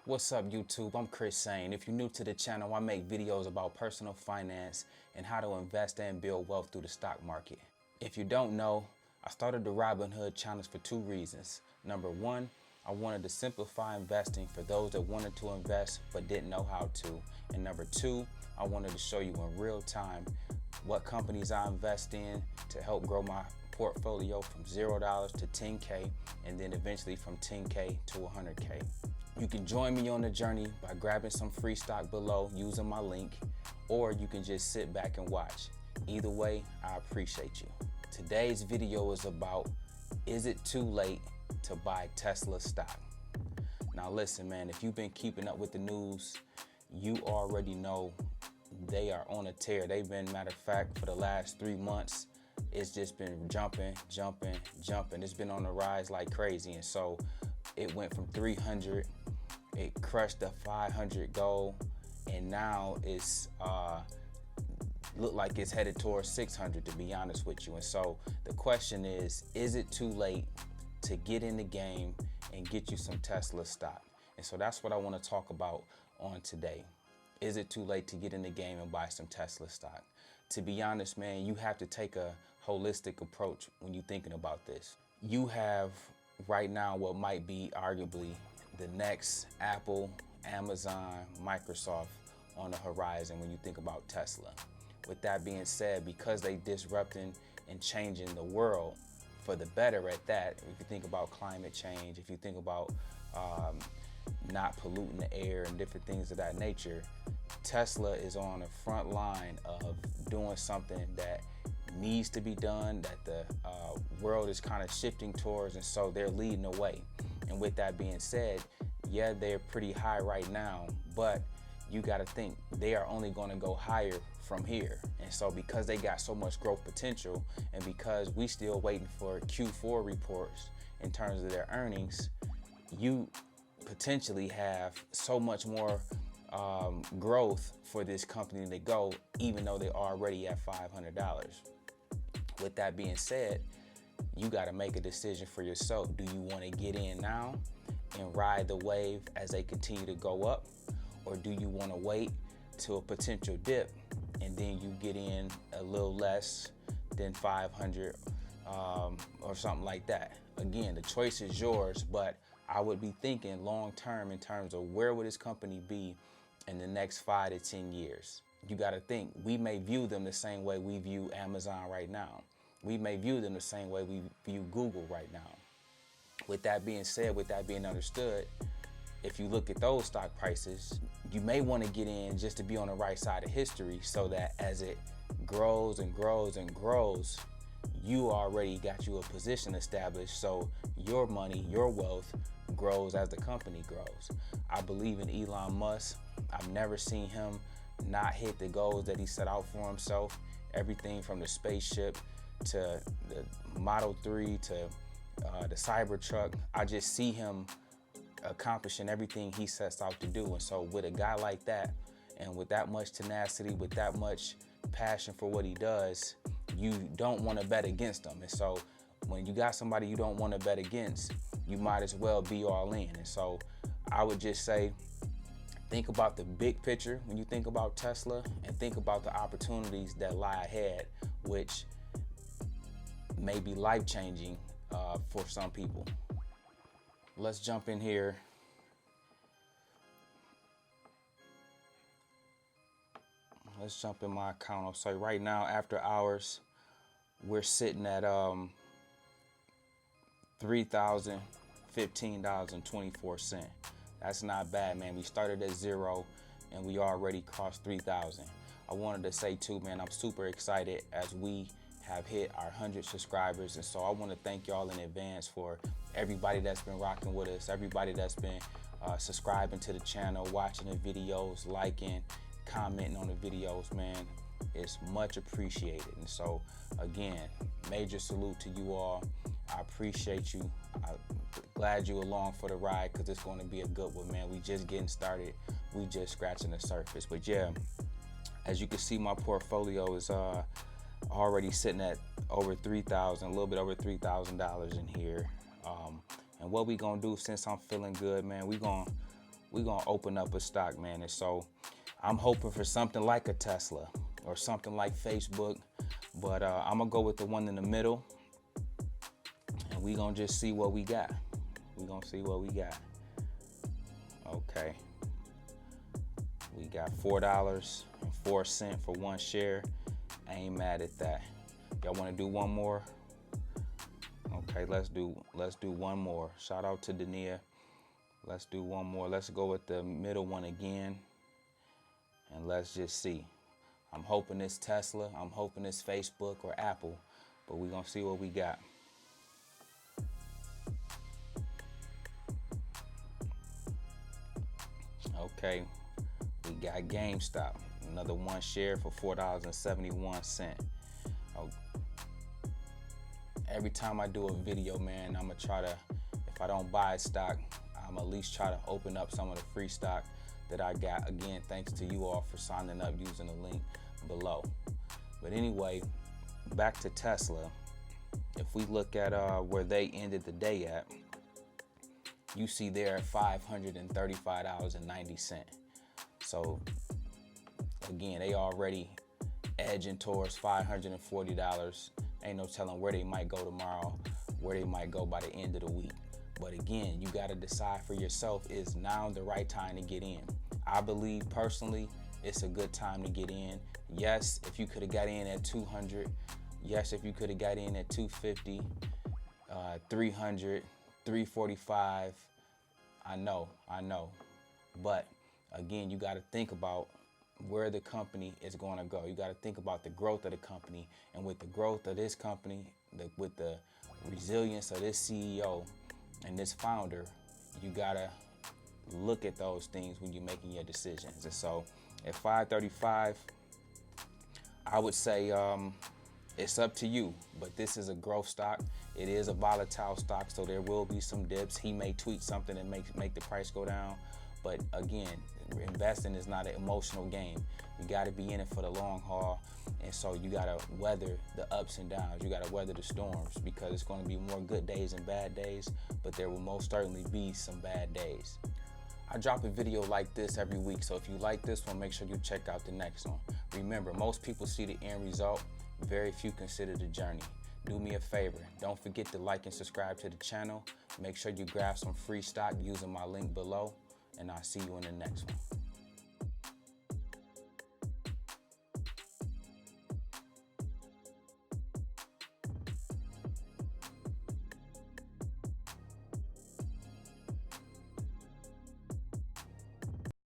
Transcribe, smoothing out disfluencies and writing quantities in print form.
What's up YouTube? I'm Sain. If you're new to the channel, I make videos about personal finance and how to invest and build wealth through the stock market. If you don't know, I started the Robinhood challenge for two reasons. Number one, I wanted to simplify investing for those that wanted to invest but didn't know how to. And number two, I wanted to show you in real time what companies I invest in to help grow my portfolio from $0 to 10K and then eventually from 10K to 100K. You can join me on the journey by grabbing some free stock below using my link, or you can just sit back and watch. Either way, I appreciate you. Today's video is about, is it too late to buy Tesla stock? Now listen, man, if you've been keeping up with the news, you already know they are on a tear. They've been, matter of fact, for the last 3 months, it's just been jumping. It's been on the rise like crazy. And so it went from 300, it crushed the 500 goal, and now it's look like it's headed towards 600, to be honest with you. And so the question is it too late to get in the game and get you some Tesla stock? And so that's what I want to talk about on today. Is it too late to get in the game and buy some Tesla stock? To be honest, man, you have to take a holistic approach when you're thinking about this. You have right now what might be arguably the next Apple, Amazon, Microsoft on the horizon when you think about Tesla. With that being said, because they disrupting and changing the world for the better at that, if you think about climate change, if you think about not polluting the air and different things of that nature, Tesla is on the front line of doing something that needs to be done, that the world is kind of shifting towards, and so they're leading the way. And with that being said, yeah, they're pretty high right now, but you got to think they are only going to go higher from here. And so because they got so much growth potential, and because we still waiting for Q4 reports in terms of their earnings, you potentially have so much more growth for this company to go, even though they're already at $500. With that being said, you got to make a decision for yourself. Do you want to get in now and ride the wave as they continue to go up? Or do you want to wait till a potential dip and then you get in a little less than 500 or something like that? Again, the choice is yours, but I would be thinking long term in terms of where would this company be in the next 5 to 10 years. You got to think, we may view them the same way we view Amazon right now. We may view them the same way we view Google right now. With that being said, with that being understood, if you look at those stock prices, you may want to get in just to be on the right side of history, so that as it grows and grows and grows, you already got you a position established, so your money, your wealth grows as the company grows. I believe in Elon Musk. I've never seen him not hit the goals that he set out for himself. Everything from the spaceship to the Model 3 to the Cybertruck. I just see him accomplishing everything he sets out to do. And so with a guy like that, and with that much tenacity, with that much passion for what he does, you don't want to bet against him. And so when you got somebody you don't want to bet against, you might as well be all in. And so I would just say, think about the big picture when you think about Tesla, and think about the opportunities that lie ahead, which may be life-changing for some people. Let's jump in here. Let's jump in my account. I'll say right now, after hours, we're sitting at $3,015.24. That's not bad, man. We started at 0 and we already crossed 3,000. I wanted to say too, man, I'm super excited as we have hit our 100 subscribers. And so I want to thank y'all in advance for everybody that's been rocking with us, everybody that's been subscribing to the channel, watching the videos, liking, commenting on the videos, man. It's much appreciated. And so again, major salute to you all. I appreciate you. I'm glad you along for the ride, because it's going to be a good one, man. We just getting started. We just scratching the surface. But yeah, as you can see, my portfolio is already sitting at over 3,000, a little bit over $3,000 in here. And what we gonna do, since I'm feeling good, man, we gonna we're gonna open up a stock, man. And so I'm hoping for something like a Tesla or something like Facebook, but I'm gonna go with the one in the middle, and we gonna just see what we got. We gonna see what we got. Okay, we got $4.04 for one share. I ain't mad at that. Y'all wanna do one more? Okay, let's do one more. Shout out to Dania. Let's do one more. Let's go with the middle one again, and let's just see. I'm hoping it's Tesla, I'm hoping it's Facebook or Apple, but we're gonna see what we got. Okay, we got GameStop, another one share for $4.71. Every time I do a video, man, I'm gonna try to, if I don't buy a stock, I'm at least try to open up some of the free stock that I got. Again, thanks to you all for signing up using the link below. But anyway, back to Tesla. If we look at where they ended the day at, you see they're at $535.90. So again, they already edging towards $540. Ain't no telling where they might go tomorrow, where they might go by the end of the week. But again, you got to decide for yourself, is now the right time to get in? I believe personally, it's a good time to get in. Yes, if you could have got in at 200. Yes, if you could have got in at 250, 300, 345. I know. But again, you got to think about where the company is going to go. You got to think about the growth of the company, and with the growth of this company, with the resilience of this CEO and this founder, you got to look at those things when you're making your decisions. And so at 535, I would say it's up to you, but this is a growth stock. It is a volatile stock, so there will be some dips. He may tweet something and make the price go down. But again, investing is not an emotional game. You got to be in it for the long haul. And so you got to weather the ups and downs. You got to weather the storms, because it's going to be more good days and bad days, but there will most certainly be some bad days. I drop a video like this every week, so if you like this one, make sure you check out the next one. Remember, most people see the end result, very few consider the journey. Do me a favor, don't forget to like and subscribe to the channel. Make sure you grab some free stock using my link below, and I'll see you in the next one.